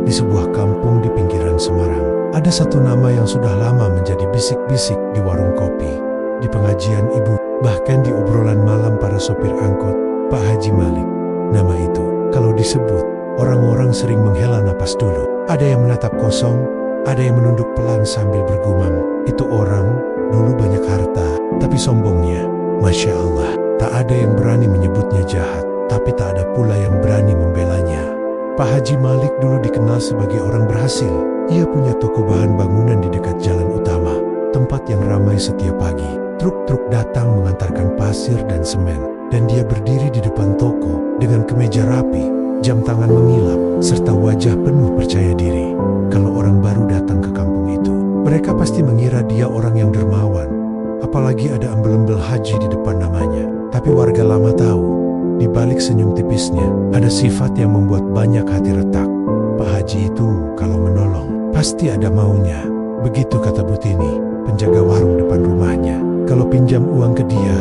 Di sebuah kampung di pinggiran Semarang, ada satu nama yang sudah lama menjadi bisik-bisik di warung kopi, di pengajian ibu, bahkan di obrolan malam para sopir angkot, Pak Haji Malik. Nama itu, kalau disebut, orang-orang sering menghela napas dulu. Ada yang menatap kosong, ada yang menunduk pelan sambil bergumam. Itu orang, dulu banyak harta, tapi sombongnya, Masya Allah, tak ada yang berani menyebutnya jahat, tapi tak ada pula yang berani membelanya. Pak Haji Malik dulu dikenal sebagai orang berhasil. Ia punya toko bahan bangunan di dekat jalan utama, tempat yang ramai setiap pagi. Truk-truk datang mengantarkan pasir dan semen, dan dia berdiri di depan toko dengan kemeja rapi, jam tangan mengilap, serta wajah penuh percaya diri. Kalau orang baru datang ke kampung itu, mereka pasti mengira dia orang yang dermawan, apalagi ada embel-embel haji di depan namanya. Tapi warga lama tahu, di balik senyum tipisnya, ada sifat yang membuat banyak hati retak. Pak Haji itu kalau menolong, pasti ada maunya. Begitu kata Butini, penjaga warung depan rumahnya. Kalau pinjam uang ke dia,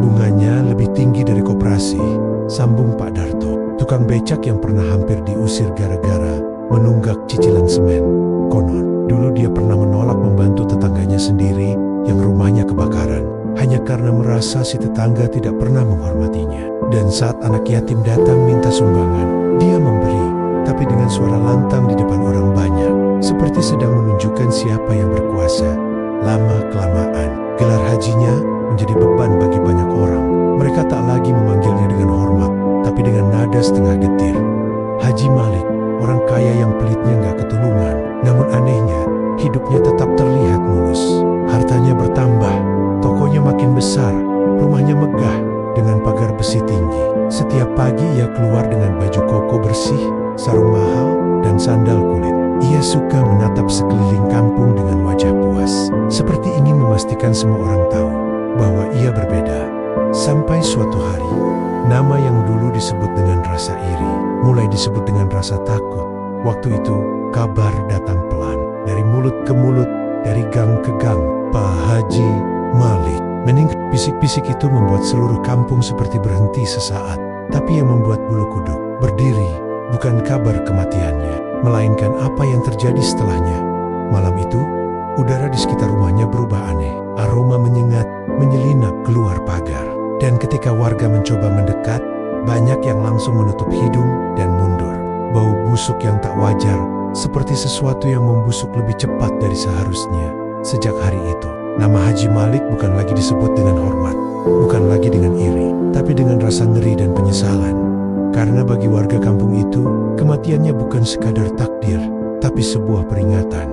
bunganya lebih tinggi dari koperasi. Sambung Pak Darto, tukang becak yang pernah hampir diusir gara-gara menunggak cicilan semen. Konon, dulu dia pernah menolak membantu tetangganya sendiri yang rumahnya kebakaran, hanya karena merasa si tetangga tidak pernah menghormatinya. Dan saat anak yatim datang minta sumbangan, dia memberi, tapi dengan suara lantang di depan orang banyak, seperti sedang menunjukkan siapa yang berkuasa. Lama-kelamaan, gelar hajinya menjadi beban bagi banyak orang. Mereka tak lagi memanggilnya dengan hormat, tapi dengan nada setengah getir. Haji Malik, orang kaya yang pelitnya nggak ketulungan, namun anehnya, hidupnya tetap terlihat mulus. Hartanya bertambah, tokonya makin besar, rumahnya megah dengan pagar besi tinggi. Setiap pagi ia keluar dengan baju koko bersih, sarung mahal, dan sandal kulit. Ia suka menatap sekeliling kampung dengan wajah puas, seperti ingin memastikan semua orang tahu bahwa ia berbeda. Sampai suatu hari, nama yang dulu disebut dengan rasa iri, mulai disebut dengan rasa takut. Waktu itu, kabar datang pelan, dari mulut ke mulut, dari gang ke gang. Pak Haji Malik meninggal. Bisik-bisik itu membuat seluruh kampung seperti berhenti sesaat. Tapi yang membuat bulu kuduk berdiri bukan kabar kematiannya, melainkan apa yang terjadi setelahnya. Malam itu, udara di sekitar rumahnya berubah aneh. Aroma menyengat, menyelinap keluar pagar. Dan ketika warga mencoba mendekat, banyak yang langsung menutup hidung dan mundur. Bau busuk yang tak wajar, seperti sesuatu yang membusuk lebih cepat dari seharusnya. Sejak hari itu, nama Haji Malik bukan lagi disebut dengan hormat, bukan lagi dengan iri, tapi dengan rasa ngeri dan penyesalan. Karena bagi warga kampung itu, kematiannya bukan sekadar takdir, tapi sebuah peringatan.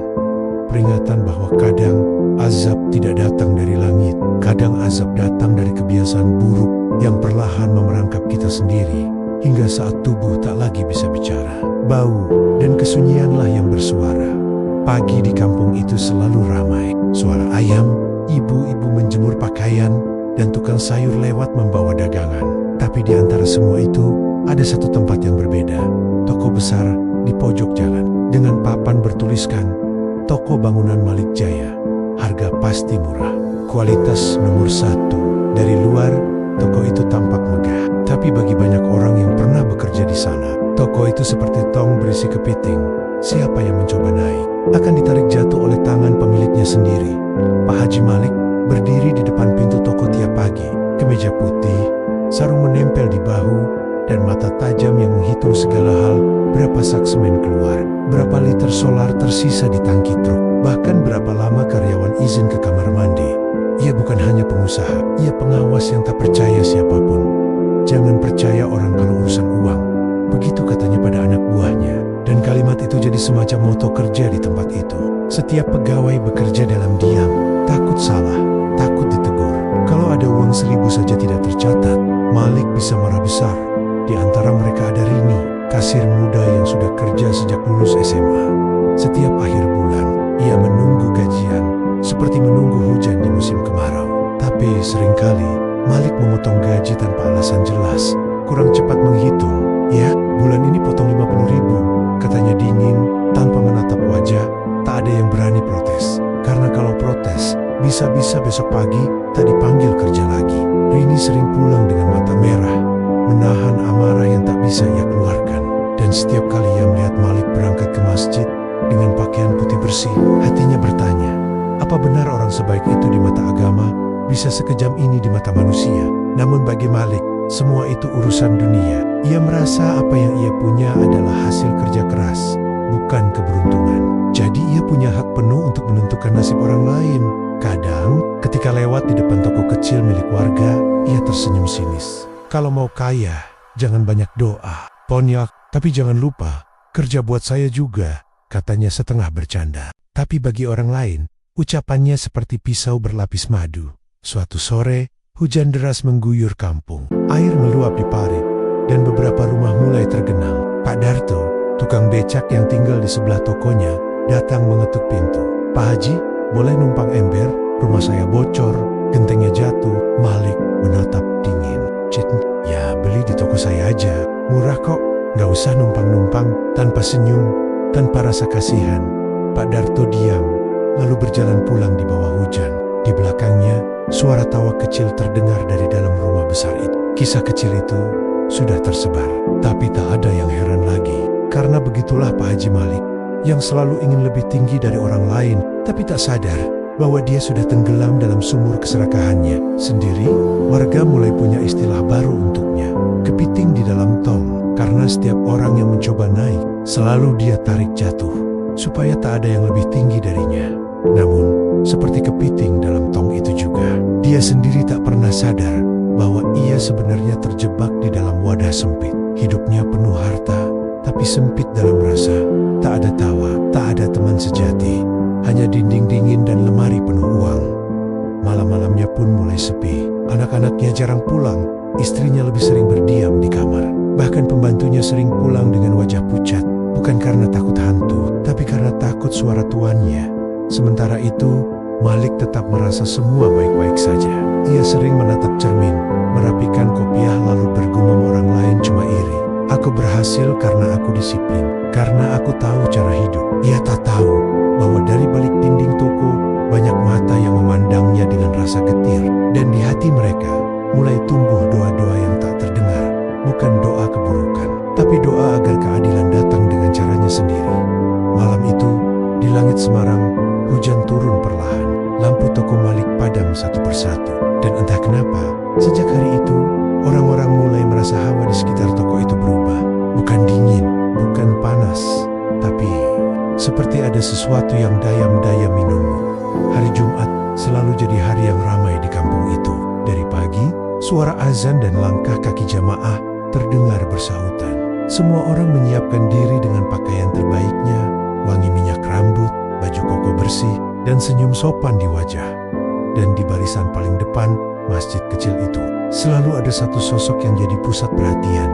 Peringatan bahwa kadang azab tidak datang dari langit, kadang azab datang dari kebiasaan buruk yang perlahan memerangkap kita sendiri, hingga saat tubuh tak lagi bisa bicara. Bau dan kesunyianlah yang bersuara. Pagi di kampung itu selalu ramai. Suara ayam, ibu-ibu menjemur pakaian, dan tukang sayur lewat membawa dagangan. Tapi di antara semua itu, ada satu tempat yang berbeda. Toko besar di pojok jalan, dengan papan bertuliskan, Toko Bangunan Malik Jaya. Harga pasti murah, kualitas nomor 1. Dari luar, toko itu tampak megah. Tapi bagi banyak orang yang pernah bekerja di sana, toko itu seperti tong berisi kepiting. Siapa yang mencoba naik, akan ditarik jatuh oleh tangan pemiliknya sendiri. Pak Haji Malik berdiri di depan pintu toko tiap pagi, kemeja putih, sarung menempel di bahu, dan mata tajam yang menghitung segala hal. Berapa sak semen keluar, berapa liter solar tersisa di tangki truk, bahkan berapa lama karyawan izin ke kamar mandi. Ia bukan hanya pengusaha, ia pengawas yang tak percaya siapapun. Jangan percaya orang kalau urusan uang, begitu katanya pada anak buahnya. Dan kalimat itu jadi semacam moto kerja di tempat itu. Setiap pegawai bekerja dalam diam, takut salah, takut ditegur. Kalau ada uang 1.000 saja tidak tercatat, Malik bisa marah besar. Di antara mereka ada Rini, kasir muda yang sudah kerja sejak lulus SMA. Setiap akhir bulan, ia menunggu gajian, seperti menunggu hujan di musim kemarau. Tapi seringkali, Malik memotong gaji tanpa alasan jelas, kurang cepat menghitung. Ya, bulan ini potong 50.000. Katanya dingin, tanpa menatap wajah. Tak ada yang berani protes, karena kalau protes, bisa-bisa besok pagi tak dipanggil kerja lagi. Rini sering pulang dengan mata merah, menahan amarah yang tak bisa ia keluarkan. Dan setiap kali ia melihat Malik berangkat ke masjid dengan pakaian putih bersih, hatinya bertanya, apa benar orang sebaik itu di mata agama bisa sekejam ini di mata manusia? Namun bagi Malik, semua itu urusan dunia. Ia merasa apa yang ia punya adalah hasil kerja keras, bukan keberuntungan. Jadi ia punya hak penuh untuk menentukan nasib orang lain. Kadang, ketika lewat di depan toko kecil milik warga, ia tersenyum sinis. Kalau mau kaya, jangan banyak doa. Ponyak, tapi jangan lupa, kerja buat saya juga, katanya setengah bercanda. Tapi bagi orang lain, ucapannya seperti pisau berlapis madu. Suatu sore, hujan deras mengguyur kampung. Air meluap di parit, dan beberapa rumah mulai tergenang. Pak Darto, tukang becak yang tinggal di sebelah tokonya, datang mengetuk pintu. Pak Haji, boleh numpang ember? Rumah saya bocor, gentengnya jatuh. Malik menatap dingin. Cit, ya beli di toko saya aja. Murah kok, nggak usah numpang-numpang. Tanpa senyum, tanpa rasa kasihan, Pak Darto diam, lalu berjalan pulang di bawah hujan. Di belakangnya, suara tawa kecil terdengar dari dalam rumah besar itu. Kisah kecil itu sudah tersebar, tapi tak ada yang heran lagi. Karena begitulah Pak Haji Malik, yang selalu ingin lebih tinggi dari orang lain, tapi tak sadar bahwa dia sudah tenggelam dalam sumur keserakahannya sendiri. Warga mulai punya istilah baru untuknya, kepiting di dalam tong, karena setiap orang yang mencoba naik, selalu dia tarik jatuh, supaya tak ada yang lebih tinggi darinya. Namun, seperti kepiting dalam tong itu juga, dia sendiri tak pernah sadar bahwa ia sebenarnya terjebak di dalam wadah sempit. Hidupnya penuh harta, tapi sempit dalam rasa. Tak ada tawa, tak ada teman sejati, hanya dinding dingin dan lemari penuh uang. Malam-malamnya pun mulai sepi. Anak-anaknya jarang pulang, istrinya lebih sering berdiam di kamar. Bahkan pembantunya sering pulang dengan wajah pucat, bukan karena takut hantu, tapi karena takut suara tuannya. Sementara itu, Malik tetap merasa semua baik-baik saja. Ia sering menatap cermin, merapikan kopiah lalu bergumam orang lain cuma iri. Aku berhasil karena aku disiplin, karena aku tahu cara hidup. Ia tak tahu bahwa dari balik dinding toko, banyak mata yang memandangnya dengan rasa getir. Dan di hati mereka, mulai tumbuh doa-doa yang tak terdengar. Bukan doa keburukan, tapi doa agar keadilan datang dengan caranya sendiri. Malam itu, di langit Semarang, hujan turun perlahan. Lampu toko Malik padam satu persatu. Dan entah kenapa, sejak hari itu, orang-orang mulai merasa hawa di sekitar toko itu berubah. Bukan dingin, bukan panas, tapi seperti ada sesuatu yang dayam-dayam minummu. Hari Jumat selalu jadi hari yang ramai di kampung itu. Dari pagi, suara azan dan langkah kaki jamaah terdengar bersahutan. Semua orang menyiapkan diri dengan pakaian terbaiknya, wangi minyak rambut, baju koko bersih, dan senyum sopan di wajah. Dan di barisan paling depan, masjid kecil itu, selalu ada satu sosok yang jadi pusat perhatian.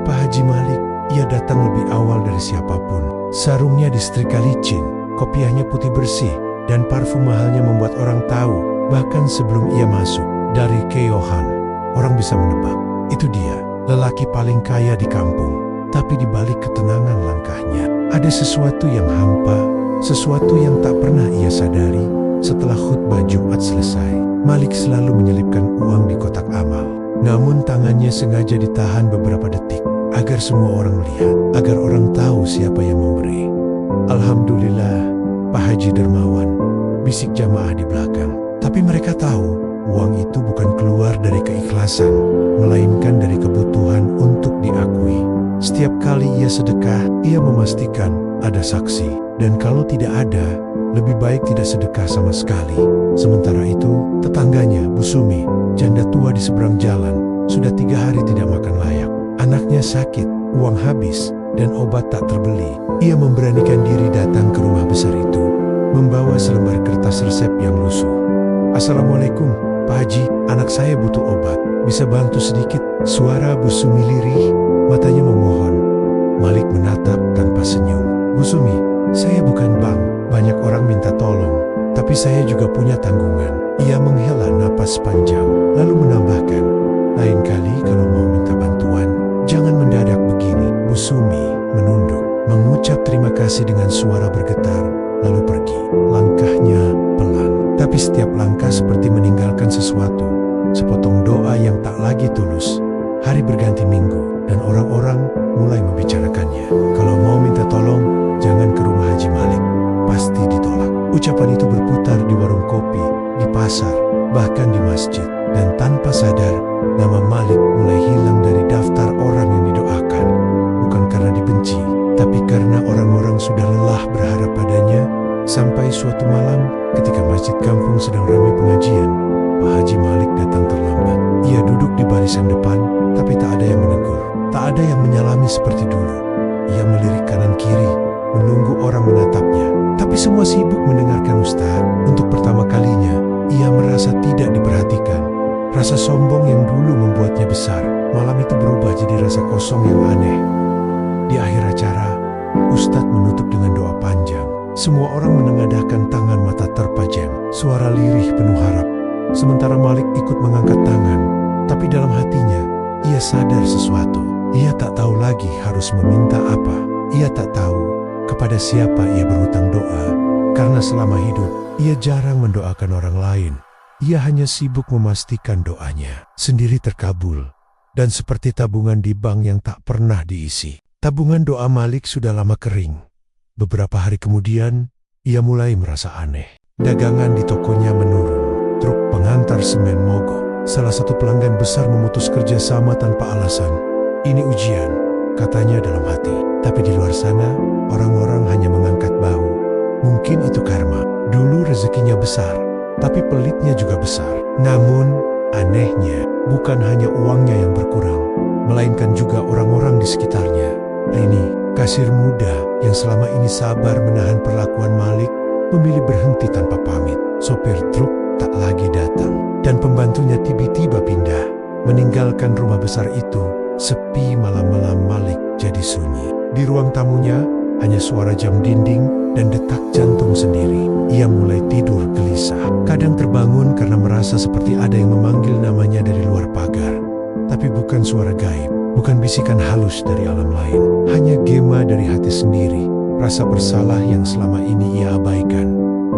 Pak Haji Malik, ia datang lebih awal dari siapapun. Sarungnya disetrika licin, kopiahnya putih bersih, dan parfum mahalnya membuat orang tahu, bahkan sebelum ia masuk. Dari keyohan, orang bisa menebak, itu dia, lelaki paling kaya di kampung. Tapi di balik ketenangan langkahnya, ada sesuatu yang hampa, sesuatu yang tak pernah ia sadari. Setelah khutbah Jumat selesai, Malik selalu menyelipkan uang di kotak amal. Namun tangannya sengaja ditahan beberapa detik, agar semua orang melihat, agar orang tahu siapa yang memberi. Alhamdulillah, Pak Haji dermawan, bisik jamaah di belakang. Tapi mereka tahu, uang itu bukan keluar dari keikhlasan, melainkan dari kebutuhan untuk diakui. Setiap kali ia sedekah, ia memastikan ada saksi. Dan kalau tidak ada, lebih baik tidak sedekah sama sekali. Sementara itu, tetangganya, Bu Sumi, janda tua di seberang jalan, sudah 3 hari tidak makan layak. Anaknya sakit, uang habis, dan obat tak terbeli. Ia memberanikan diri datang ke rumah besar itu, membawa selembar kertas resep yang lusuh. Assalamualaikum, Pak Haji, anak saya butuh obat. Bisa bantu sedikit? Suara Bu Sumi lirih, matanya memohon. Malik menatap tanpa senyum. Bu Sumi, saya bukan bank, banyak orang minta tolong, tapi saya juga punya tanggungan. Ia menghela napas panjang, lalu menambahkan, lain kali kalau mau minta bantuan, jangan mendadak begini. Bu Sumi menunduk, mengucap terima kasih dengan suara bergetar, lalu pergi. Langkahnya pelan, tapi setiap langkah seperti meninggalkan sesuatu, sepotong doa yang tak lagi tulus. Hari berganti minggu, dan orang-orang mulai membicarakannya. Kalau mau minta tolong, jangan ke rumah Haji Malik. Pasti ditolak. Ucapan itu berputar di warung kopi, di pasar, bahkan di masjid. Dan tanpa sadar, nama Malik mulai hilang dari daftar orang yang didoakan. Bukan karena dibenci, tapi karena orang-orang sudah lelah berharap padanya. Sampai suatu malam, ketika masjid kampung sedang ramai pengajian, Pak Haji Malik datang terlambat. Ia duduk di barisan depan, tapi tak ada yang menegur. Tak ada yang menyalami seperti dulu. Ia melirik kanan kiri, menunggu orang menatapnya. Tapi semua sibuk mendengarkan Ustaz. Untuk pertama kalinya, ia merasa tidak diperhatikan. Rasa sombong yang dulu membuatnya besar, malam itu berubah jadi rasa kosong yang aneh. Di akhir acara, Ustadz menutup dengan doa panjang. Semua orang menengadahkan tangan, mata terpejam. Suara lirih penuh harap. Sementara Malik ikut mengangkat tangan. Tapi dalam hatinya, ia sadar sesuatu. Ia tak tahu lagi harus meminta apa. Ia tak tahu kepada siapa ia berhutang doa. Karena selama hidup, ia jarang mendoakan orang lain. Ia hanya sibuk memastikan doanya sendiri terkabul. Dan seperti tabungan di bank yang tak pernah diisi, tabungan doa Malik sudah lama kering. Beberapa hari kemudian, ia mulai merasa aneh. Dagangan di tokonya menurun. Truk pengantar semen mogok. Salah satu pelanggan besar memutus kerjasama tanpa alasan. Ini ujian, katanya dalam hati. Tapi di luar sana, orang-orang hanya mengangkat bahu. Mungkin itu karma. Dulu rezekinya besar, tapi pelitnya juga besar. Namun, anehnya, bukan hanya uangnya yang berkurang, melainkan juga orang-orang di sekitarnya. Rini, kasir muda yang selama ini sabar menahan perlakuan Malik, memilih berhenti tanpa pamit. Sopir truk tak lagi datang, dan pembantunya tiba-tiba pindah, meninggalkan rumah besar itu. Sepi, malam-malam Malik jadi sunyi. Di ruang tamunya, hanya suara jam dinding dan detak jantung sendiri. Ia mulai tidur gelisah. Kadang terbangun karena merasa seperti ada yang memanggil namanya dari luar pagar. Tapi bukan suara gaib, bukan bisikan halus dari alam lain. Hanya gema dari hati sendiri, rasa bersalah yang selama ini ia abaikan.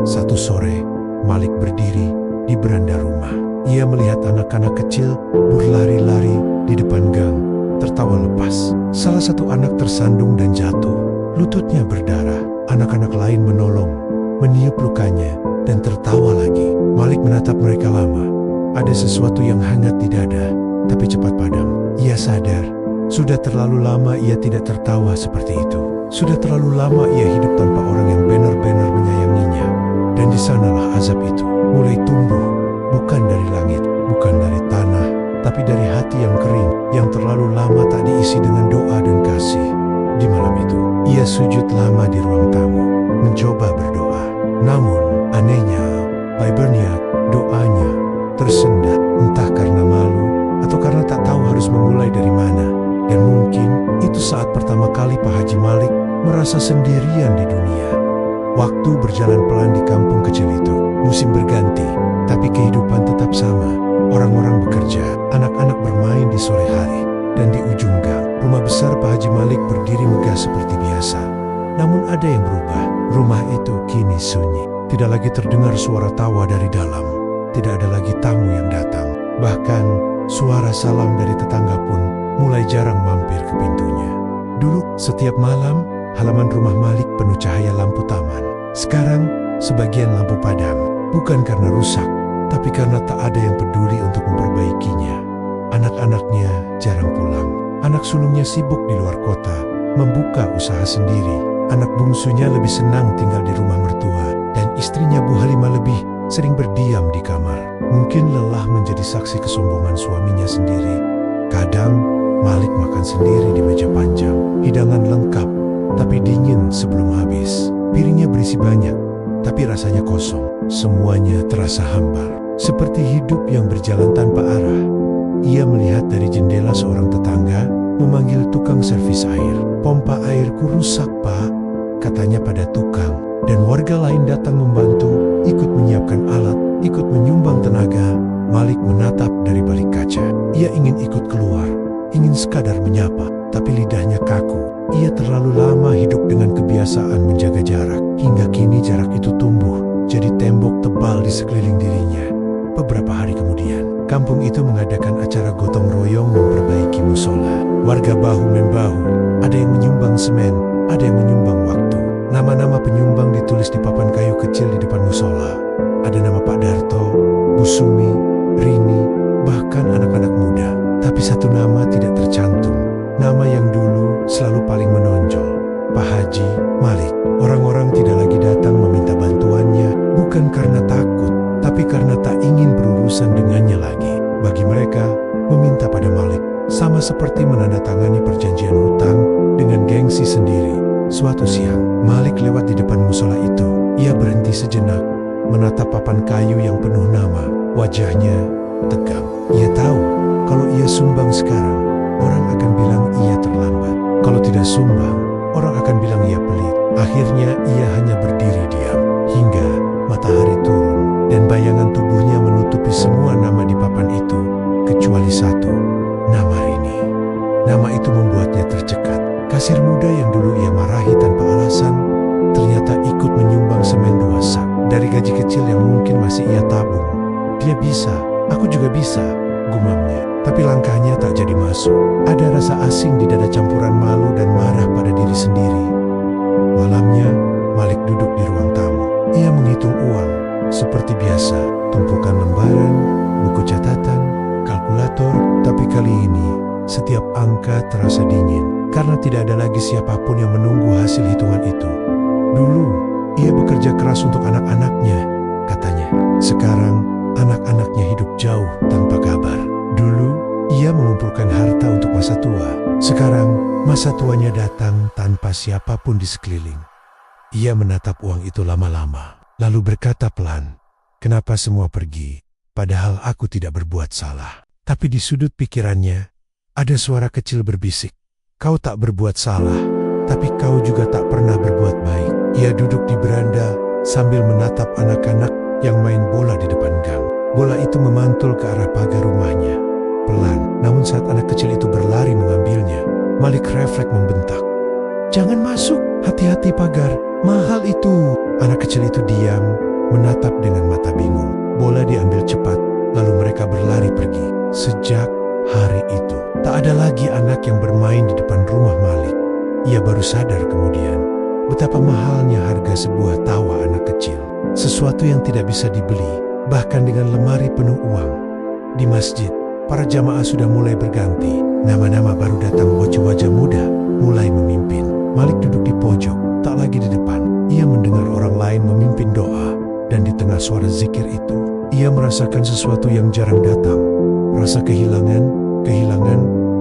Satu sore, Malik berdiri di beranda rumah. Ia melihat anak-anak kecil berlari-lari di depan gang, tertawa lepas. Salah satu anak tersandung dan jatuh. Lututnya berdarah. Anak-anak lain menolong, meniup lukanya, dan tertawa lagi. Malik menatap mereka lama. Ada sesuatu yang hangat di dada, tapi cepat padam. Ia sadar, sudah terlalu lama ia tidak tertawa seperti itu. Sudah terlalu lama ia hidup tanpa orang yang benar-benar menyayanginya. Dan di sanalah azab itu mulai tumbuh, bukan dari langit, bukan dari tanah, tapi dari hati yang kering, yang terlalu lama tak diisi dengan doa dan kasih. Di malam itu, ia sujud lama di ruang tamu, mencoba berdoa. Namun, anehnya, Pak Berniak, doanya tersendat, entah karena malu, atau karena tak tahu harus memulai dari mana. Dan mungkin, itu saat pertama kali Pak Haji Malik merasa sendirian di dunia. Waktu berjalan pelan di kampung kecil itu. Musim berganti, tapi kehidupan tetap sama. Orang-orang bekerja, anak-anak bermain di sore hari. Dan di ujung gang, rumah besar Pak Haji Malik berdiri megah seperti biasa. Namun ada yang berubah. Rumah itu kini sunyi. Tidak lagi terdengar suara tawa dari dalam. Tidak ada lagi tamu yang datang. Bahkan, suara salam dari tetangga pun mulai jarang mampir ke pintunya. Dulu, setiap malam, halaman rumah Malik penuh cahaya lampu taman. Sekarang, sebagian lampu padam. Bukan karena rusak, tapi karena tak ada yang peduli untuk memperbaikinya. Anak-anaknya jarang pulang. Anak sulungnya sibuk di luar kota, membuka usaha sendiri. Anak bungsunya lebih senang tinggal di rumah mertua. Dan istrinya Bu Halimah lebih sering berdiam di kamar. Mungkin lelah menjadi saksi kesombongan suaminya sendiri. Kadang, Malik makan sendiri di meja panjang. Hidangan lengkap, tapi dingin sebelum habis. Piringnya berisi banyak, tapi rasanya kosong. Semuanya terasa hambar, seperti hidup yang berjalan tanpa arah. Ia melihat dari jendela seorang tetangga memanggil tukang servis air. "Pompa airku rusak, Pak," katanya pada tukang. Dan warga lain datang membantu, ikut menyiapkan alat, ikut menyumbang tenaga. Malik menatap dari balik kaca. Ia ingin ikut keluar, ingin sekadar menyapa, tapi lidahnya kaku. Ia terlalu lama hidup dengan kebiasaan menjaga jarak. Hingga kini jarak itu tumbuh, jadi tembok tebal di sekeliling dirinya. Beberapa hari kemudian, kampung itu mengadakan acara gotong royong memperbaiki musola. Warga bahu-membahu Ada yang menyumbang semen, ada yang menyumbang waktu. Nama-nama penyumbang ditulis di papan kayu kecil di depan musola. Ada nama Pak Darto, Bu Sumi, Rini, bahkan anak-anak muda. Tapi satu nama tidak tercantum. Nama yang dulu selalu paling menonjol, Pak Haji Malik. Orang-orang tidak lagi datang meminta bantuannya, bukan karena takut, tapi karena tak ingin berurusan dengannya lagi. Bagi mereka, meminta pada Malik sama seperti menandatangani perjanjian hutang dengan gengsi sendiri. Suatu siang, Malik lewat di depan musola itu. Ia berhenti sejenak, menatap papan kayu yang penuh nama. Wajahnya tegang. Ia tahu kalau ia sumbang sekarang, orang akan bilang ia terlambat. Kalau tidak sumbang, orang akan bilang ia pelit. Akhirnya ia hanya berdiri diam hingga matahari turun dan bayangan tubuhnya menutupi semua nama di papan itu kecuali satu, nama Rini. Nama itu membuatnya tercekat. Kasir muda yang dulu ia marahi tanpa alasan ternyata ikut menyumbang semen 2 sak dari gaji kecil yang mungkin masih ia tabung. Dia bisa, aku juga bisa, gumamnya. Tapi langkahnya tak jadi masuk. Ada rasa asing di dada, campuran malu dan marah pada diri sendiri. Malamnya, Malik duduk di ruang tamu. Ia menghitung uang. Seperti biasa, tumpukan lembaran, buku catatan, kalkulator. Tapi kali ini, setiap angka terasa dingin. Karena tidak ada lagi siapapun yang menunggu hasil hitungan itu. Dulu, ia bekerja keras untuk anak-anaknya, katanya. Sekarang, anak-anaknya hidup jauh tanpa kabar. Dulu, ia mengumpulkan harta untuk masa tua. Sekarang, masa tuanya datang tanpa siapapun di sekeliling. Ia menatap uang itu lama-lama, lalu berkata pelan, "Kenapa semua pergi, padahal aku tidak berbuat salah?" Tapi di sudut pikirannya, ada suara kecil berbisik, "Kau tak berbuat salah, tapi kau juga tak pernah berbuat baik." Ia duduk di beranda sambil menatap anak-anak yang main bola di depan gang. Bola itu memantul ke arah pagar rumahnya. Pelan, namun saat anak kecil itu berlari mengambilnya, Malik refleks membentak, "Jangan masuk, hati-hati pagar, mahal itu." Anak kecil itu diam, menatap dengan mata bingung. Bola diambil cepat, lalu mereka berlari pergi. Sejak hari itu, tak ada lagi anak yang bermain di depan rumah Malik. Ia baru sadar kemudian betapa mahalnya harga sebuah tawa anak kecil. Sesuatu yang tidak bisa dibeli, bahkan dengan lemari penuh uang. Di masjid, para jamaah sudah mulai berganti. Nama-nama baru datang, wajah-wajah muda mulai memimpin. Malik duduk di pojok, tak lagi di depan. Ia mendengar orang lain memimpin doa, dan di tengah suara zikir itu, ia merasakan sesuatu yang jarang datang. Rasa kehilangan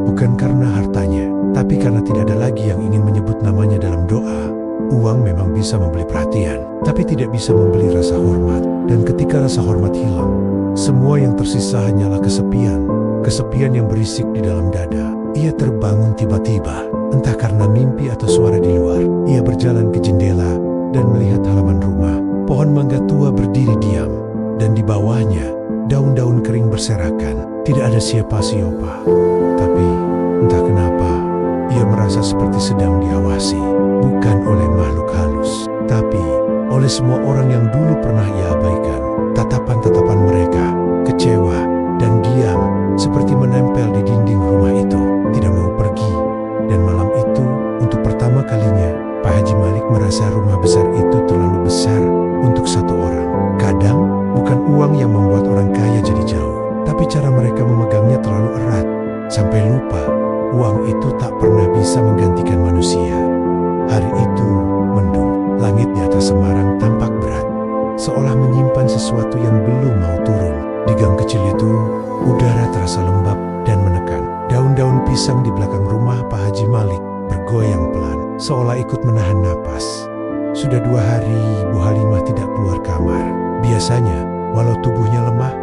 bukan karena hartanya, tapi karena tidak ada lagi yang ingin menyebut namanya dalam doa. Uang memang bisa membeli perhatian, tapi tidak bisa membeli rasa hormat. Dan ketika rasa hormat hilang, semua yang tersisa hanyalah kesepian. Kesepian yang berisik di dalam dada. Ia terbangun tiba-tiba, entah karena mimpi atau suara di luar. Ia berjalan ke jendela dan melihat halaman rumah. Pohon mangga tua berdiri diam, dan di bawahnya daun-daun kering berserakan. Tidak ada siapa-siapa, tapi entah kenapa ia merasa seperti sedang diawasi, bukan oleh makhluk halus, tapi oleh semua orang yang dulu pernah ia abaikan. Tatapan-tatapan mereka, kecewa dan diam, seperti menempel di dinding rumah itu, tidak mau pergi. Dan malam itu, untuk pertama kalinya, Pak Haji Malik merasa rumah besar itu terlalu besar untuk satu orang. Kadang, bukan uang yang membuat orang kaya jadi jauh, tapi cara mereka memegangnya terlalu erat, sampai lupa uang itu tak pernah bisa menggantikan manusia. Hari itu mendung, langit di atas Semarang tampak berat, seolah menyimpan sesuatu yang belum mau turun. Di gang kecil itu, udara terasa lembab dan menekan. Daun-daun pisang di belakang rumah Pak Haji Malik bergoyang pelan, seolah ikut menahan napas. Sudah 2 hari Bu Halimah tidak keluar kamar. Biasanya, walau tubuhnya lemah,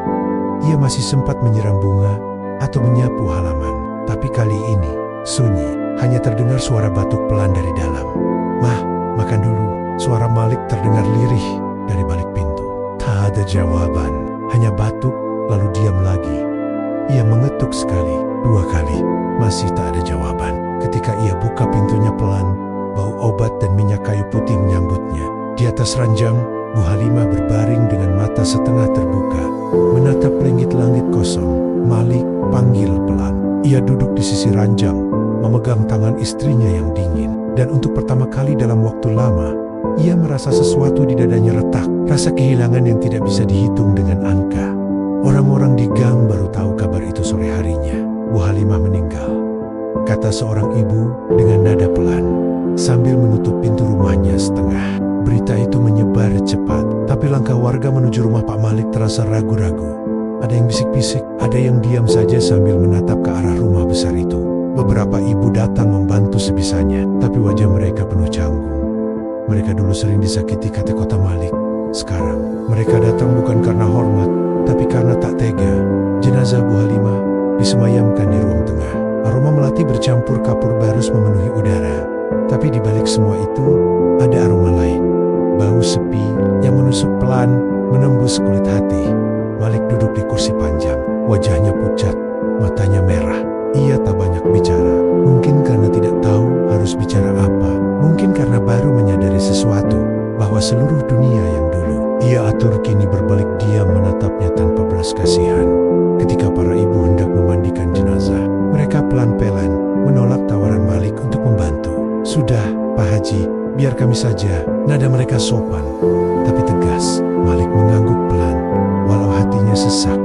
ia masih sempat menyiram bunga atau menyapu halaman. Tapi kali ini, sunyi, hanya terdengar suara batuk pelan dari dalam. "Mah, makan dulu." Suara Malik terdengar lirih dari balik pintu. Tak ada jawaban, hanya batuk, lalu diam lagi. Ia mengetuk sekali, 2 kali, masih tak ada jawaban. Ketika ia buka pintunya pelan, bau obat dan minyak kayu putih menyambutnya. Di atas ranjang, Bu Halimah berbaring dengan mata setengah terbuka, menatap langit-langit kosong. Malik panggil pelan. Ia duduk di sisi ranjang, memegang tangan istrinya yang dingin. Dan untuk pertama kali dalam waktu lama, ia merasa sesuatu di dadanya retak, rasa kehilangan yang tidak bisa dihitung dengan angka. Orang-orang di gang baru tahu kabar itu sore harinya. Bu Halimah meninggal, kata seorang ibu dengan nada pelan, sambil menutup pintu rumahnya setengah. Berita itu menyebar cepat, tapi langkah warga menuju rumah Pak Malik terasa ragu-ragu. Ada yang bisik-bisik, ada yang diam saja sambil menatap ke arah rumah besar itu. Beberapa ibu datang membantu sebisanya, tapi wajah mereka penuh canggung. Mereka dulu sering disakiti kata kota Malik. Sekarang, mereka datang bukan karena hormat, tapi karena tak tega. Jenazah Bu Halimah disemayamkan di ruang tengah. Aroma melati bercampur kapur barus memenuhi udara. Tapi di balik semua itu, ada aroma lain. Bau sepi yang menusuk pelan, menembus kulit hati. Malik duduk di kursi panjang, wajahnya pucat, matanya merah. Ia tak banyak bicara, mungkin karena tidak tahu harus bicara apa. Mungkin karena baru menyadari sesuatu, bahwa seluruh dunia yang dulu ia atur kini berbalik diam menatapnya tanpa belas kasihan. Ketika para ibu hendak memandikan jenazah, mereka pelan-pelan menolak tawaran Malik untuk membantu. Sudah, Pak Haji, biar kami saja. Nada mereka sopan, tapi tegas. Malik mengangguk pelan, walau hatinya sesak.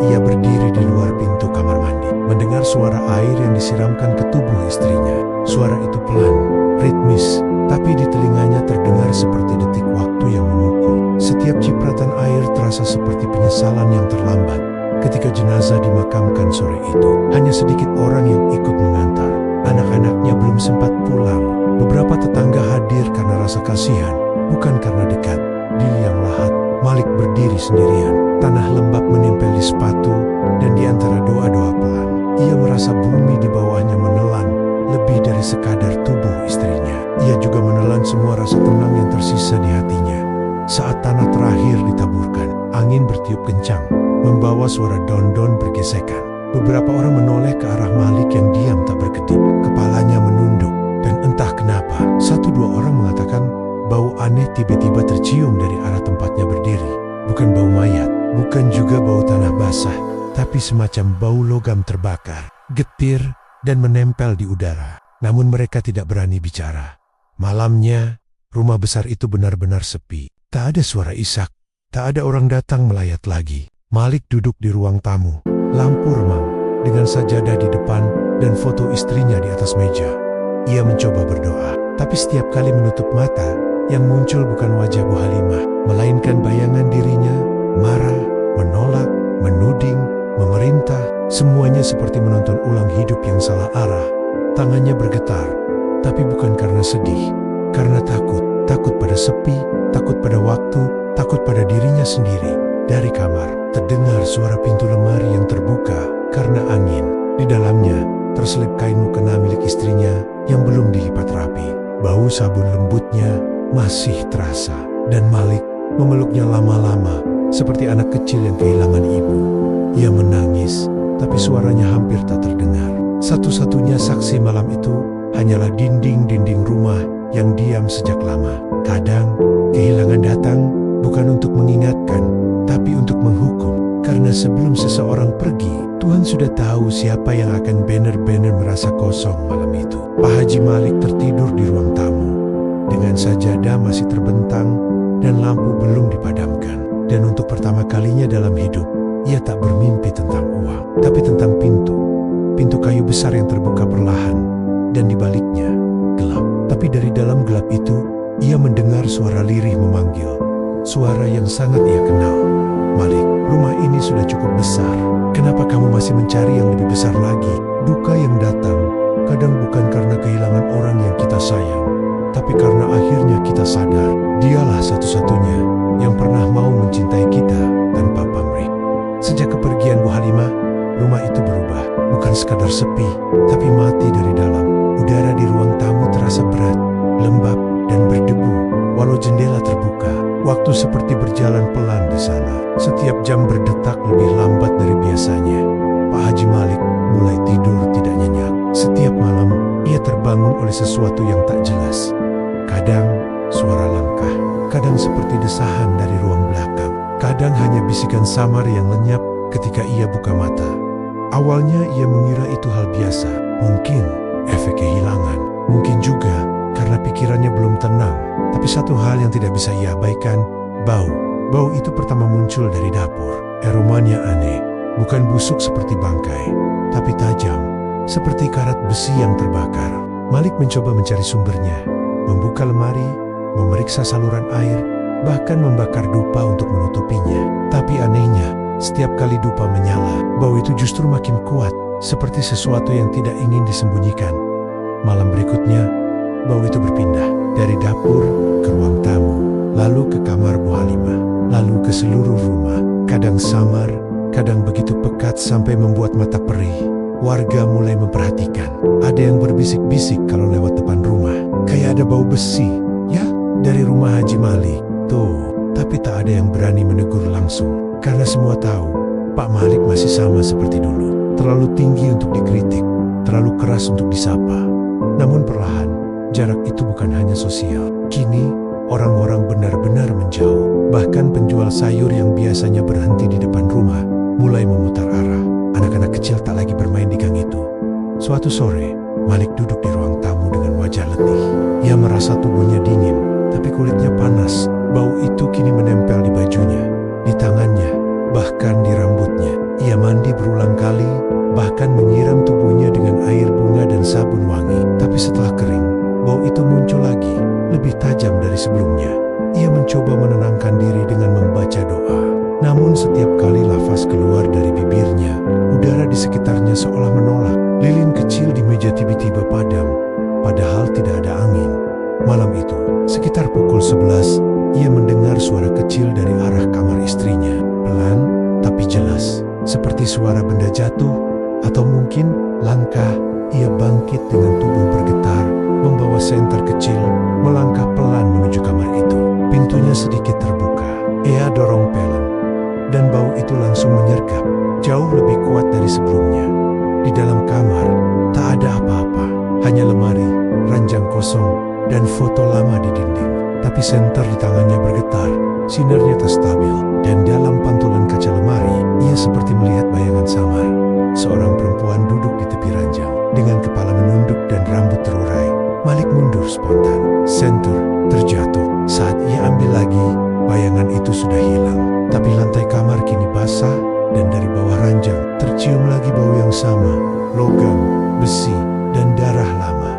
Ia berdiri di luar pintu kamar mandi, mendengar suara air yang disiramkan ke tubuh istrinya. Suara itu pelan, ritmis, tapi di telinganya terdengar seperti detik waktu yang memukul. Setiap cipratan air terasa seperti penyesalan yang terlambat. Ketika jenazah dimakamkan sore itu, hanya sedikit orang yang ikut mengantar. Anak-anaknya belum sempat pulang. Beberapa tetangga hadir karena rasa kasihan, bukan karena dekat. Di liang lahat, Malik berdiri sendirian. Tanah lembab menempel di sepatu, dan di antara doa-doa pelan, ia merasa bumi di bawahnya menelan lebih dari sekadar tubuh istrinya. Ia juga menelan semua rasa tenang yang tersisa di hatinya. Saat tanah terakhir ditaburkan, angin bertiup kencang, membawa suara don-don bergesekan. Beberapa orang menoleh ke arah Malik yang diam tak berkedip. Kepalanya menunduk, dan entah kenapa, satu dua orang mengatakan bau aneh tiba-tiba tercium dari arah tempatnya berdiri. Bukan bau mayat, bukan juga bau tanah basah, tapi semacam bau logam terbakar, getir, dan menempel di udara. Namun mereka tidak berani bicara. Malamnya, rumah besar itu benar-benar sepi. Tak ada suara isak, tak ada orang datang melayat lagi. Malik duduk di ruang tamu, lampu remang, dengan sajadah di depan dan foto istrinya di atas meja. Ia mencoba berdoa, tapi setiap kali menutup mata, yang muncul bukan wajah Bu Halimah, melainkan bayangan dirinya, marah, menolak, menuding, memerintah. Semuanya seperti menonton ulang hidup yang salah arah. Tangannya bergetar, tapi bukan karena sedih, karena takut. Takut pada sepi, takut pada waktu, takut pada dirinya sendiri. Dari kamar, terdengar suara pintu lemari yang terbuka karena angin. Di dalamnya, terselip kain mukena milik istrinya yang belum dilipat rapi. Bau sabun lembutnya masih terasa, dan Malik memeluknya lama-lama seperti anak kecil yang kehilangan ibu. Ia menangis, tapi suaranya hampir tak terdengar. Satu-satunya saksi malam itu hanyalah dinding-dinding rumah yang diam sejak lama. Kadang, kehilangan datang bukan untuk mengingatkan, tapi untuk menghukum. Karena sebelum seseorang pergi, Tuhan sudah tahu siapa yang akan benar-benar merasa kosong malam itu. Pak Haji Malik tertidur di ruang tamu, dengan sajadah masih terbentang dan lampu belum dipadamkan. Dan untuk pertama kalinya dalam hidup, ia tak bermimpi tentang uang, tapi tentang pintu. Pintu kayu besar yang terbuka perlahan, dan di baliknya, gelap. Tapi dari dalam gelap itu, ia mendengar suara lirih memanggil. Suara yang sangat ia kenal. Malik, rumah ini sudah cukup besar. Kenapa kamu masih mencari yang lebih besar lagi? Duka yang datang, kadang bukan karena kehilangan orang yang kita sayang, tapi karena akhirnya kita sadar, dialah satu-satunya yang pernah mau mencintai kita tanpa pamrih. Sejak kepergian Bu Halimah, rumah itu berubah. Bukan sekadar sepi, tapi mati dari dalam. Udara di ruang tamu terasa berat, lembab, dan berdebu. Walau jendela terbuka, waktu seperti berjalan pelan di sana. Setiap jam berdetak lebih lambat dari biasanya. Pak Haji Malik mulai tidur tidak nyenyak. Setiap malam, ia terbangun oleh sesuatu yang tak jelas. Kadang, suara langkah. Kadang seperti desahan dari ruang belakang. Kadang hanya bisikan samar yang lenyap ketika ia buka mata. Awalnya ia mengira itu hal biasa. Mungkin efek kehilangan. Mungkin juga karena pikirannya belum tenang. Tapi satu hal yang tidak bisa ia abaikan, bau. Bau itu pertama muncul dari dapur. Aromanya aneh, bukan busuk seperti bangkai, tapi tajam, seperti karat besi yang terbakar. Malik mencoba mencari sumbernya, membuka lemari, memeriksa saluran air, bahkan membakar dupa untuk menutupinya. Tapi anehnya, setiap kali dupa menyala, bau itu justru makin kuat, seperti sesuatu yang tidak ingin disembunyikan. Malam berikutnya, bau itu berpindah dari dapur ke ruang tamu, lalu ke kamar Bu Halimah, lalu ke seluruh rumah. Kadang samar, kadang begitu pekat sampai membuat mata perih. Warga mulai memperhatikan. Ada yang berbisik-bisik kalau lewat depan rumah. Kayak ada bau besi, ya, dari rumah Haji Malik. Tuh, tapi tak ada yang berani menegur langsung. Karena semua tahu, Pak Malik masih sama seperti dulu. Terlalu tinggi untuk dikritik, terlalu keras untuk disapa. Namun perlahan, jarak itu bukan hanya sosial. Kini, orang-orang benar-benar menjauh. Bahkan penjual sayur yang biasanya berhenti di depan rumah mulai memutar arah. Anak-anak kecil tak lagi bermain di gang itu. Suatu sore, Malik duduk di ruang tamu dengan wajah letih. Ia merasa tubuhnya dingin, tapi kulitnya panas. Bau itu kini menempel di bajunya, di tangannya, bahkan di rambutnya. Ia mandi berulang kali, bahkan menyiram tubuhnya dengan air bunga dan sabun wangi. Tapi setelah kering, bau itu muncul lagi, lebih tajam dari sebelumnya. Ia mencoba menenangkan diri dengan membaca doa. Namun setiap kali lafaz keluar dari bibirnya, udara di sekitarnya seolah menolak. Lilin kecil di meja tiba-tiba padam, padahal tidak ada angin. Malam itu, sekitar pukul 11, ia mendengar suara kecil dari arah kamar istrinya. Pelan, tapi jelas, seperti suara benda jatuh, atau mungkin langkah. Ia bangkit dengan tubuh bergetar, membawa senter kecil, melangkah pelan menuju kamar itu. Pintunya sedikit terbuka. Ia dorong pelan, dan bau itu langsung menyergap, jauh lebih kuat dari sebelumnya. Di dalam kamar, tak ada apa-apa, hanya lemari, ranjang kosong, dan foto lama di dinding. Tapi senter di tangannya bergetar, sinarnya tak stabil, dan dalam pantulan kaca lemari, ia seperti melihat bayangan samar. Seorang perempuan duduk di tepi ranjang, dengan kepala menunduk dan rambut terurai. Malik mundur spontan, senter terjatuh. Saat ia ambil lagi, bayangan itu sudah hilang. Tapi lantai kamar kini basah, dan dari bawah ranjang tercium lagi bau yang sama, logam, besi, dan darah lama.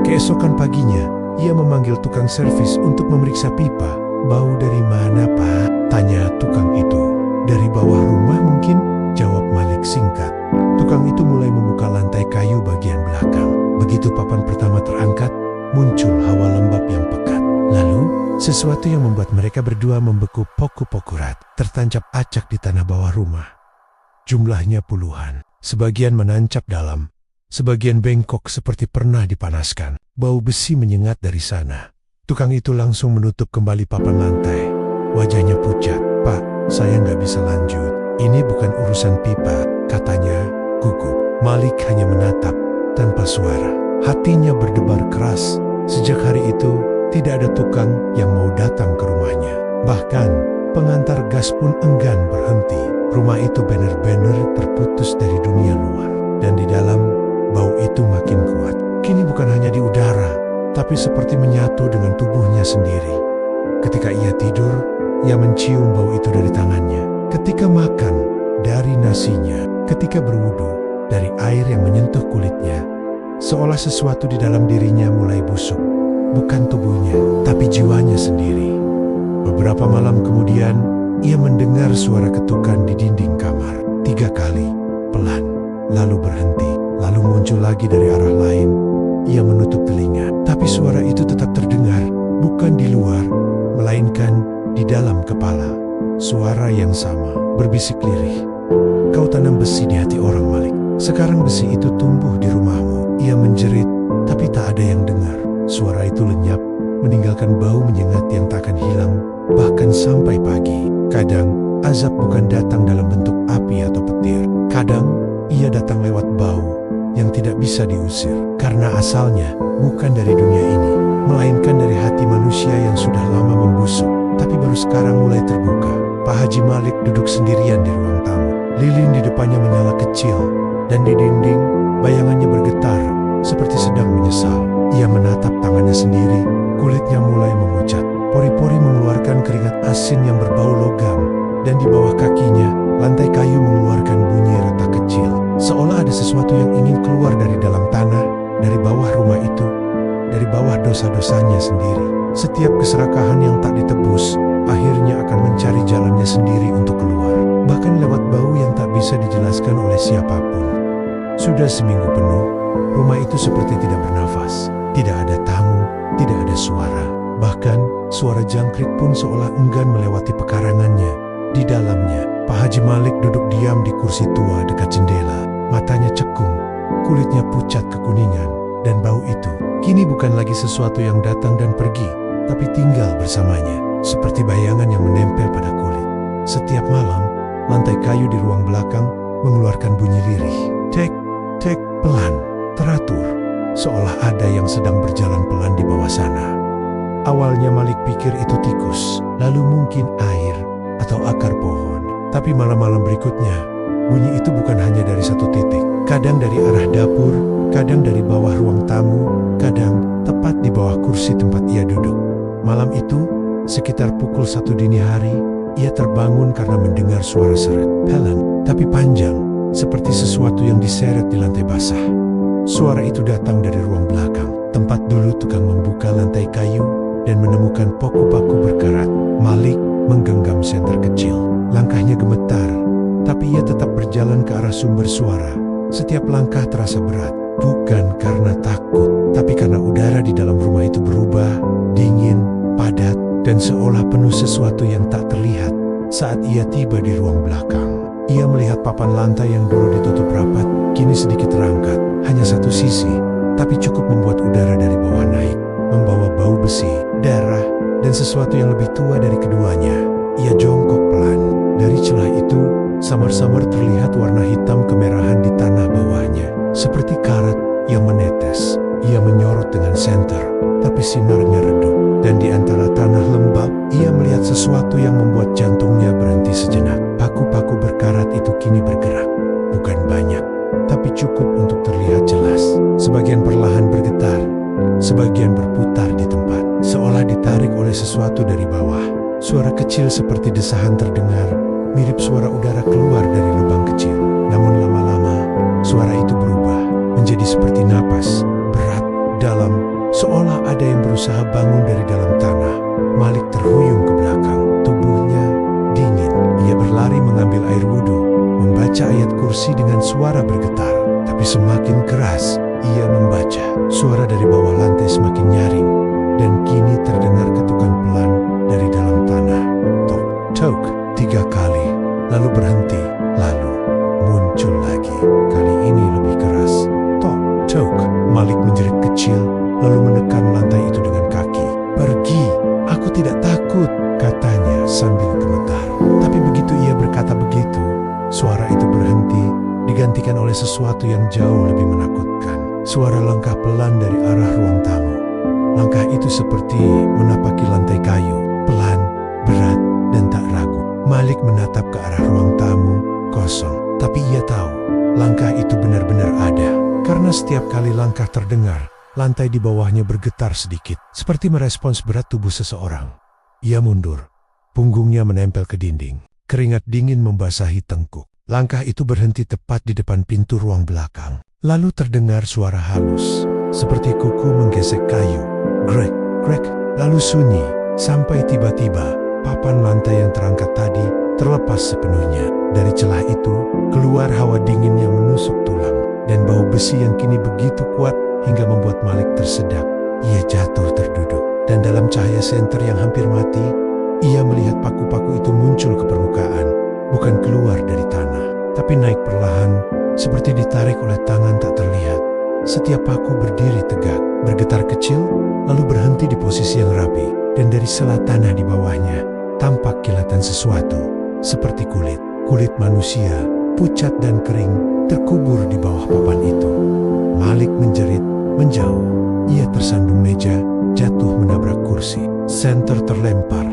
Keesokan paginya, ia memanggil tukang servis untuk memeriksa pipa. Bau dari mana, Pak? Tanya tukang itu. Dari bawah rumah mungkin, jawab Malik singkat. Tukang itu mulai membuka lantai kayu bagian belakang. Begitu papan pertama terangkat, muncul hawa lembab yang pekat. Lalu, sesuatu yang membuat mereka berdua membeku poku-poku rat, tertancap acak di tanah bawah rumah. Jumlahnya puluhan, sebagian menancap dalam, sebagian bengkok seperti pernah dipanaskan. Bau besi menyengat dari sana. Tukang itu langsung menutup kembali papan lantai. Wajahnya pucat. Pak, saya nggak bisa lanjut. Ini bukan urusan pipa, katanya, gugup. Malik hanya menatap, tanpa suara. Hatinya berdebar keras. Sejak hari itu, tidak ada tukang yang mau datang ke rumahnya. Bahkan, pengantar gas pun enggan berhenti. Rumah itu benar-benar terputus dari dunia luar. Dan di dalam, bau itu makin kuat. Kini bukan hanya di udara, tapi seperti menyatu dengan tubuhnya sendiri. Ketika ia tidur, ia mencium bau itu dari tangannya. Ketika makan, dari nasinya. Ketika berwudu, dari air yang menyentuh kulitnya. Seolah sesuatu di dalam dirinya mulai busuk. Bukan tubuhnya, tapi jiwanya sendiri. Beberapa malam kemudian, ia mendengar suara ketukan di dinding kamar. 3 kali, pelan, lalu berhenti, lalu muncul lagi dari arah lain. Ia menutup telinga, tapi suara itu tetap terdengar, bukan di luar, melainkan di dalam kepala. Suara yang sama, berbisik lirih. Kau tanam besi di hati orang, Malik. Sekarang besi itu tumbuh di rumahmu. Ia menjerit, tapi tak ada yang dengar. Suara itu lenyap, meninggalkan bau menyengat yang tak akan hilang, bahkan sampai pagi. Kadang, azab bukan datang dalam bentuk api atau petir. Kadang, ia datang lewat bau yang tidak bisa diusir. Karena asalnya bukan dari dunia ini, melainkan dari hati manusia yang sudah lama membusuk, tapi baru sekarang mulai terbuka. Pak Haji Malik duduk sendirian di ruang tamu. Lilin di depannya menyala kecil, dan di dinding, bayangannya bergetar, seperti sedang menyesal. Ia menatap tangannya sendiri, kulitnya mulai memucat. Pori-pori mengeluarkan keringat asin yang berbau logam, dan di bawah kakinya, lantai kayu mengeluarkan bunyi retak kecil. Seolah ada sesuatu yang ingin keluar dari dalam tanah, dari bawah rumah itu, dari bawah dosa-dosanya sendiri. Setiap keserakahan yang tak ditebus, akhirnya akan mencari jalannya sendiri untuk keluar. Bahkan lewat bau yang tak bisa dijelaskan oleh siapapun. Sudah seminggu penuh, rumah itu seperti tidak bernafas. Tidak ada tamu, tidak ada suara. Bahkan, suara jangkrik pun seolah enggan melewati pekarangannya. Di dalamnya, Pak Haji Malik duduk diam di kursi tua dekat jendela. Matanya cekung, kulitnya pucat kekuningan, dan bau itu kini bukan lagi sesuatu yang datang dan pergi, tapi tinggal bersamanya, seperti bayangan yang menempel pada kulit. Setiap malam, lantai kayu di ruang belakang mengeluarkan bunyi lirih. Tek, tek, pelan, teratur, seolah ada yang sedang berjalan pelan di bawah sana. Awalnya Malik pikir itu tikus, lalu mungkin air atau akar pohon. Tapi malam-malam berikutnya, bunyi itu bukan hanya dari satu titik. Kadang dari arah dapur, kadang dari bawah ruang tamu, kadang tepat di bawah kursi tempat ia duduk. Malam itu, sekitar pukul 1 dini hari, ia terbangun karena mendengar suara seret. Pelan, tapi panjang, seperti sesuatu yang diseret di lantai basah. Suara itu datang dari ruang belakang, tempat dulu tukang membuka lantai kayu dan menemukan paku-paku berkarat. Malik menggenggam senter kecil. Langkahnya gemetar, tapi ia tetap berjalan ke arah sumber suara. Setiap langkah terasa berat, bukan karena takut, tapi karena udara di dalam rumah itu berubah, dingin, padat, dan seolah penuh sesuatu yang tak terlihat. Saat ia tiba di ruang belakang, ia melihat papan lantai yang dulu ditutup rapat, kini sedikit terangkat. Hanya satu sisi, tapi cukup membuat udara dari bawah naik, membawa bau besi, darah, dan sesuatu yang lebih tua dari keduanya. Ia jongkok pelan. Dari celah itu, samar-samar terlihat warna hitam kemerahan di tanah bawahnya, seperti karat yang menetes. Ia menyorot dengan senter, tapi sinarnya redup. Dan di antara tanah lembab, ia melihat sesuatu yang membuat jantungnya berhenti sejenak. Paku-paku berkarat itu kini bergerak. Bukan banyak, tapi cukup untuk terlihat jelas. Sebagian perlahan bergetar, sebagian berputar di tempat, seolah ditarik oleh sesuatu dari bawah. Suara kecil seperti desahan terdengar, mirip suara udara keluar dari lubang kecil. Namun lama-lama, suara itu berubah, menjadi seperti napas, berat, dalam, seolah ada yang berusaha bangun dari dalam tanah. Malik terhuyung ke belakang, tubuhnya dingin. Ia berlari mengambil air wudhu, membaca ayat kursi dengan suara bergetar. Tapi semakin keras, ia membaca. Suara dari bawah lantai semakin nyaring, dan kini terdengar ketukan pelan dari dalam tanah. Tok, tok, 3 kali, lalu berhenti, lalu muncul lagi. Kali ini lebih keras. Tok, tok. Malik menjerit kecil, lalu menekan lantai itu dengan kaki. Pergi, aku tidak takut, katanya sambil gemetar. Tapi begitu ia berkata begitu, suara itu berhenti, digantikan oleh sesuatu yang jauh lebih menakutkan. Suara langkah pelan dari arah ruang tamu. Langkah itu seperti menapaki lantai kayu, pelan, berat, dan tak ragu. Malik menatap ke arah ruang tamu, kosong. Tapi ia tahu, langkah itu benar-benar ada. Karena setiap kali langkah terdengar, lantai di bawahnya bergetar sedikit, seperti merespons berat tubuh seseorang. Ia mundur, punggungnya menempel ke dinding. Keringat dingin membasahi tengkuk. Langkah itu berhenti tepat di depan pintu ruang belakang. Lalu terdengar suara halus, seperti kuku menggesek kayu. Grek, grek, lalu sunyi, sampai tiba-tiba papan lantai yang terangkat tadi terlepas sepenuhnya. Dari celah itu, keluar hawa dingin yang menusuk tulang, dan bau besi yang kini begitu kuat hingga membuat Malik tersedak. Ia jatuh terduduk, dan dalam cahaya senter yang hampir mati, ia melihat paku-paku itu muncul ke permukaan, bukan keluar dari tanah, tapi naik perlahan, seperti ditarik oleh tangan tak terlihat. Setiap paku berdiri tegak, bergetar kecil, lalu berhenti di posisi yang rapi, dan dari sela tanah di bawahnya, tampak kilatan sesuatu, seperti kulit manusia, pucat dan kering, terkubur di bawah papan itu. Malik menjerit, menjauh. Ia tersandung meja, jatuh menabrak kursi. Senter terlempar,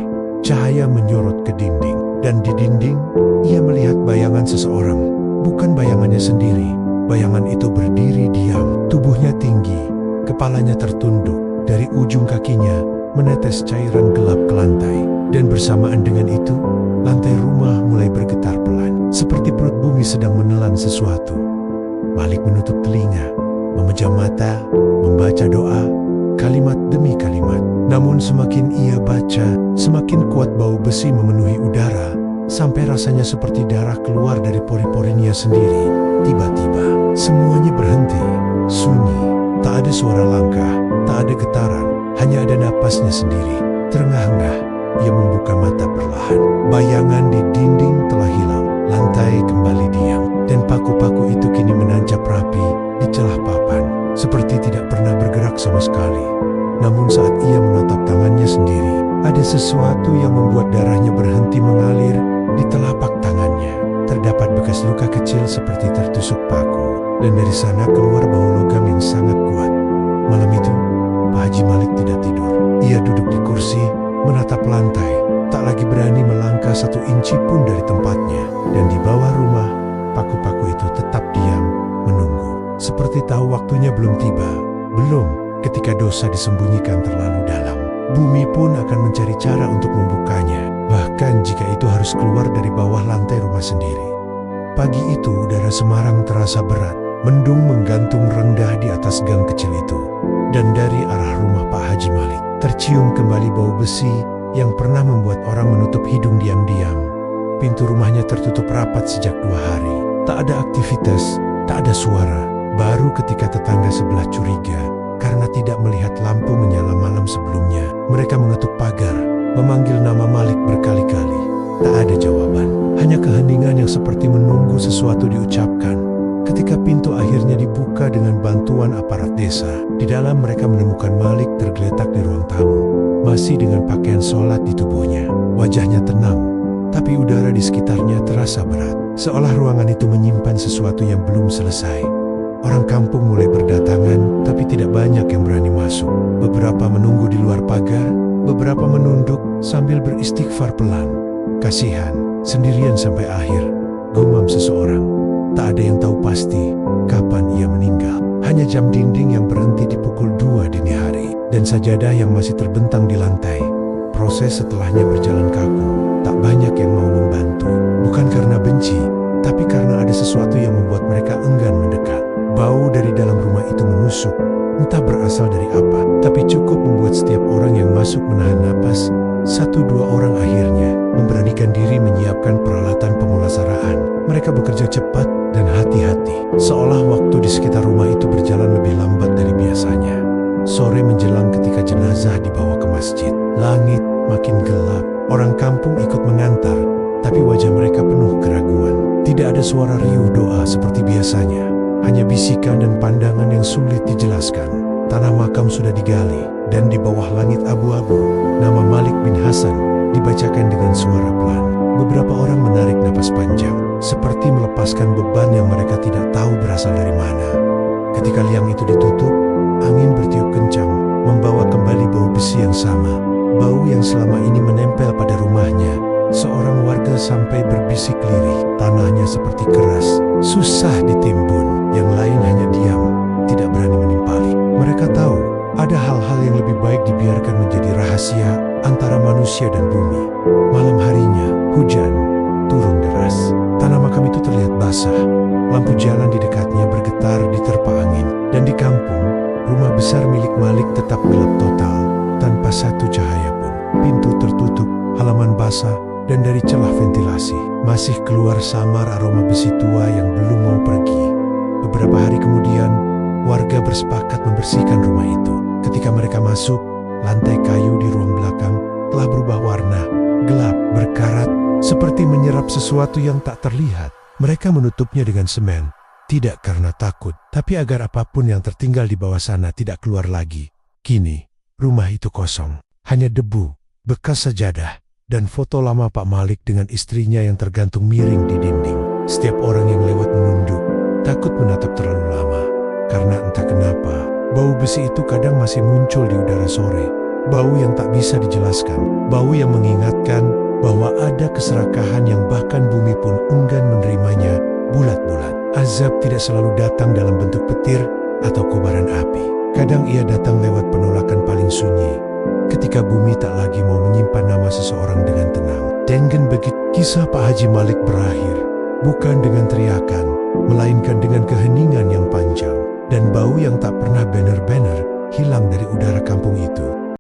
cahaya menyorot ke dinding, dan di dinding, ia melihat bayangan seseorang. Bukan bayangannya sendiri, Bayangan itu berdiri diam, tubuhnya tinggi, kepalanya tertunduk, dari ujung kakinya menetes cairan gelap ke lantai. Dan bersamaan dengan itu, lantai rumah mulai bergetar pelan, seperti perut bumi sedang menelan sesuatu. Malik menutup telinga, memejam mata, membaca doa, kalimat demi kalimat. Namun semakin ia baca, semakin kuat bau besi memenuhi udara, sampai rasanya seperti darah keluar dari pori-porinya sendiri. Tiba-tiba, semuanya berhenti, sunyi, tak ada suara langkah, tak ada getaran, hanya ada napasnya sendiri. Terengah-engah, ia membuka mata perlahan. Bayangan di dinding telah hilang, lantai kembali diam, dan paku-paku itu kini menancap rapi di celah papan, seperti tidak pernah bergerak sama sekali. Namun saat ia menatap tangannya sendiri, ada sesuatu yang membuat darahnya berhenti mengalir di telapak tangannya. Terdapat bekas luka kecil seperti tertusuk paku, dan dari sana keluar bau logam yang sangat kuat. Malam itu, Pak Haji Malik tidak tidur. Ia duduk di kursi, menatap lantai, tak lagi berani melangkah 1 inci pun dari tempatnya. Dan di bawah rumah, paku-paku itu tetap diam, menunggu. Seperti tahu waktunya belum tiba. Belum, ketika dosa disembunyikan terlalu dalam, bumi pun akan mencari cara untuk membukanya. Bahkan jika itu harus keluar dari bawah lantai rumah sendiri. Pagi itu udara Semarang terasa berat, mendung menggantung rendah di atas gang kecil itu. Dan dari arah rumah Pak Haji Malik, tercium kembali bau besi yang pernah membuat orang menutup hidung diam-diam. Pintu rumahnya tertutup rapat sejak 2 hari. Tak ada aktivitas, tak ada suara. Baru ketika tetangga sebelah curiga karena tidak melihat lampu menyala malam sebelumnya, mereka mengetuk pagar, memanggil nama Malik berkali-kali. Tak ada jawaban, hanya keheningan yang seperti menunggu sesuatu diucapkan. Ketika pintu akhirnya dibuka dengan bantuan aparat desa, di dalam mereka menemukan Malik tergeletak di ruang tamu, masih dengan pakaian sholat di tubuhnya. Wajahnya tenang, tapi udara di sekitarnya terasa berat, seolah ruangan itu menyimpan sesuatu yang belum selesai. Orang kampung mulai berdatangan, tapi tidak banyak yang berani masuk. Beberapa menunggu di luar pagar, beberapa menunduk sambil beristighfar pelan. Kasihan, sendirian sampai akhir, gumam seseorang. Tak ada yang tahu pasti kapan ia meninggal. Hanya jam dinding yang berhenti di pukul 2 dini hari, dan sajadah yang masih terbentang di lantai. Proses setelahnya berjalan kaku, tak banyak yang mau membantu. Bukan karena benci, tapi karena ada sesuatu yang membuat mereka enggan mendekat. Bau dari dalam rumah itu menusuk, entah berasal dari apa, tapi cukup membuat setiap orang yang masuk menahan napas. 1-2 orang akhirnya memberanikan diri menyiapkan peralatan pemulasaraan. Mereka bekerja cepat dan hati-hati, seolah waktu di sekitar rumah itu berjalan lebih lambat dari biasanya. Sore menjelang ketika jenazah dibawa ke masjid, langit makin gelap. Orang kampung ikut mengantar, tapi wajah mereka penuh keraguan. Tidak ada suara riuh doa seperti biasanya, hanya bisikan dan pandangan yang sulit dijelaskan. Tanah makam sudah digali, dan di bawah langit abu-abu, nama Malik bin Hasan dibacakan dengan suara pelan. Beberapa orang menarik napas panjang, seperti melepaskan beban yang mereka tidak tahu berasal dari mana. Ketika liang itu ditutup, angin bertiup kencang, membawa kembali bau besi yang sama. Bau yang selama ini menempel pada rumahnya. Seorang warga sampai berbisik lirih, tanahnya seperti keras, susah ditimbun. Yang lain hanya diam, tidak berani menimpali. Mereka tahu, ada hal-hal yang lebih baik dibiarkan menjadi rahasia antara manusia dan bumi. Malam harinya, hujan turun deras. Tanah makam itu terlihat basah. Lampu jalan di dekatnya bergetar diterpa angin. Dan di kampung, rumah besar milik Malik tetap gelap total, tanpa satu cahaya pun. Pintu tertutup, halaman basah, dan dari celah ventilasi masih keluar samar aroma besi tua yang belum mau pergi. Beberapa hari kemudian, warga bersepakat membersihkan rumah itu. Ketika mereka masuk, lantai kayu di ruang belakang telah berubah warna, gelap, berkarat, seperti menyerap sesuatu yang tak terlihat. Mereka menutupnya dengan semen, tidak karena takut, tapi agar apapun yang tertinggal di bawah sana tidak keluar lagi. Kini, rumah itu kosong, hanya debu, bekas sajadah, dan foto lama Pak Malik dengan istrinya yang tergantung miring di dinding. Setiap orang yang lewat menunduk, takut menatap terlalu lama, karena entah kenapa, bau besi itu kadang masih muncul di udara sore. Bau yang tak bisa dijelaskan, bau yang mengingatkan bahwa ada keserakahan yang bahkan bumi pun enggan menerimanya bulat-bulat. Azab tidak selalu datang dalam bentuk petir atau kobaran api. Kadang ia datang lewat penolakan paling sunyi, ketika bumi tak lagi mau menyimpan nama seseorang dengan tenang. Dengan begitu, kisah Pak Haji Malik berakhir, bukan dengan teriakan, melainkan dengan keheningan yang panjang, dan bau yang tak pernah benar-benar hilang dari udara kampung itu.